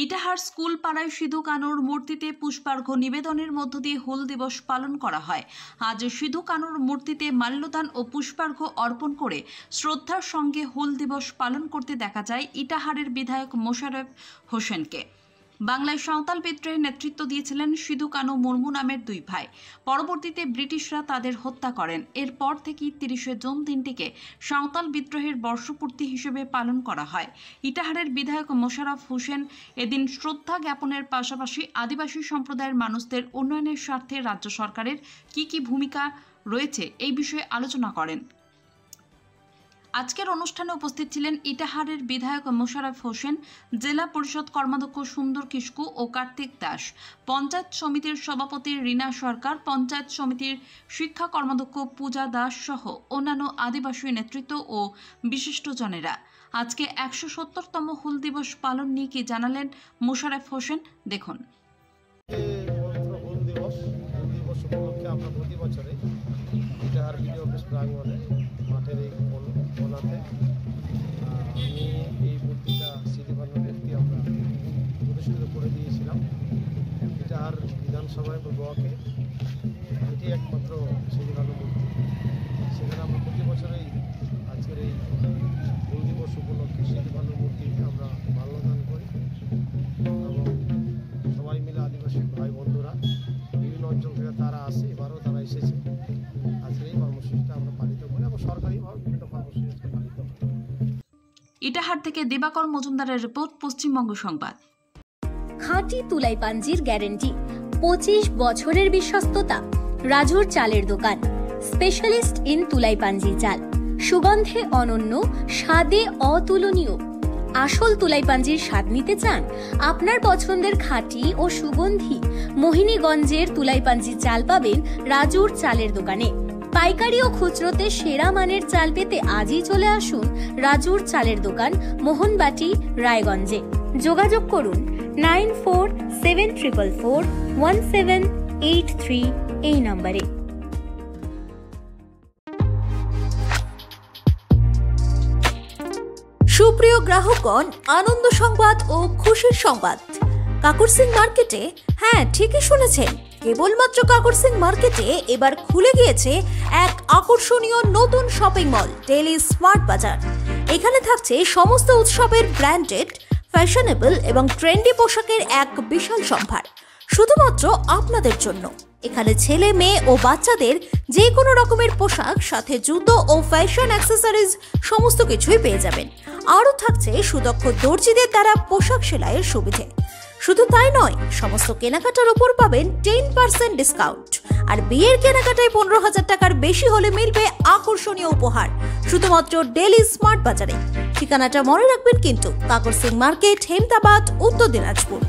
Itahar school পাড়ায় সিধু কানুর মূর্তিতে পুষ্পার্ঘ্য নিবেদনের মধ্য দিয়ে হুল দিবস পালন করা হয়। আজ সিধু কানুর মূর্তিতে মাল্যদান ও পুষ্পার্ঘ্য অর্পণ করে শ্রদ্ধার সঙ্গে হুল দিবস পালন করতে দেখা যায় ইটাহারের বিধায়ক মোশাররফ হোসেনকে। বাংলায় সাঁওতাল বিদ্রোহের নেতৃত্ব দিয়েছিলেন সিধু কানু মুর্মু নামের দুই ভাই। পরবর্তীতে ব্রিটিশরা তাদের হত্যা করেন। এরপর থেকেই 30শে জুন দিনটিকে সাঁওতাল বিদ্রোহের বর্ষপূর্তি হিসেবে পালন করা হয়। ইটাহারের বিধায়ক মোশাররফ হোসেন এদিন শ্রদ্ধা জ্ঞাপনের পাশাপাশি আদিবাসী সম্প্রদায়ের মানুষদের উন্নয়নের স্বার্থে রাজ্য সরকারের কি ভূমিকা রয়েছে এই বিষয়ে আলোচনা করেন। আজকের অনুষ্ঠানে উপস্থিত ছিলেন ইটাহারের বিধায়ক মোশাররফ হোসেন, জেলা পরিষদ কর্মাধ্যক্ষ সুন্দর কিস্কু ও কার্তিক দাস, পঞ্চায়েত সমিতির সভাপতি রীনা সরকার, পঞ্চায়েত সমিতির শিক্ষা কর্মাধ্যক্ষ পূজা দাস সহ অন্যান্য আদিবাসী নেতৃত্ব ও বিশিষ্টজনেরা। আজকে 170তম হুল দিবস পালন নিয়ে কি জানালেন মোশাররফ হোসেন, দেখুন। হুল দিবস উপলক্ষে আমরা প্রতি বছরে ইটাহার বিডিও অফিস প্রাঙ্গণে মাঠের এই কোনাতে আমি এই মূর্তিটা সিধু কানুর একটি আমরা প্রতিষ্ঠিত করে দিয়েছিলাম। ইটাহার বিধানসভায় ব্লকে এটি একমাত্র সিধু কানুর মূর্তি। সেখানে আমরা প্রতি বছরেই আজকের এই হুল দিবস উপলক্ষে সিধু কানুর মূর্তি আমরা মাল্যদান করি এবং সবাই মিলে আদিবাসী ভাই বন্ধুরা বিভিন্ন অঞ্চল থেকে তারা আসে, এবারও তারা এসেছে। আজকের এই কর্মসূচিটা আমরা পালিত করি এবং সরকারিভাবে বিভিন্ন কর্মসূচি পালিত হয়। ইটাহার থেকে দিবাকর মজুমদারের রিপোর্ট, পশ্চিমবঙ্গ সংবাদ। খাঁটি তুলাই পাঞ্জির গ্যারেন্টি, 25 বছরের বিশ্বস্ততা। রাজুর চালের দোকান, স্পেশালিস্ট ইন তুলাই পাঞ্জি চাল, সুগন্ধে অনন্য, স্বাদে অতুলনীয়। আসল তুলাই পাঞ্জির স্বাদ নিতে চান? আপনার পছন্দের খাঁটি ও সুগন্ধি মোহিনীগঞ্জের তুলাই পাঞ্জি চাল পাবেন রাজুর চালের দোকানে। পাইকারি ও খুচরোতে সেরা মানের চাল পেতে আজই চলে আসুন রাজুর চালের দোকান, মোহনবাটি, রায়গঞ্জে। যোগাযোগ করুন 9474441783 এই নম্বরে। সুপ্রিয় গ্রাহকগণ, আনন্দ সংবাদ ও খুশির সংবাদ। কাকরসিং মার্কেটে, হ্যাঁ ঠিকই শুনেছেন, কেবলমাত্র কাকরসিং মার্কেটে এবার খুলে গিয়েছে এক আকর্ষণীয় নতুন শপিং মল, ডেইলি স্মার্ট বাজার। এখানে থাকছে সমস্ত উৎসবের ব্র্যান্ডেড, ফ্যাশনেবল এবং ট্রেন্ডি পোশাকের এক বিশাল সম্ভার শুধুমাত্র আপনাদের জন্য। এখানে ছেলে, মেয়ে ও বাচ্চাদের যে কোনো রকমের পোশাক, সাথে জুতো ও ফ্যাশন অ্যাক্সেসরিজ সমস্ত কিছুই পেয়ে যাবেন। আরও থাকছে সুদক্ষ দর্জিদের দ্বারা পোশাক সেলাইয়ের সুবিধে। শুধু তাই নয়, সমস্ত কেনাকাটার উপর পাবেন 10% ডিসকাউন্ট। আর বিয়ের কেনাকাটায় 15,000 টাকার বেশি হলে মিলবে আকর্ষণীয় উপহার শুধুমাত্র ডেইলি স্মার্ট বাজারে। ঠিকানাটা মনে রাখবেন কিন্তু, কাকরসিং মার্কেট, হেমতাবাদ, উত্তর দিনাজপুর।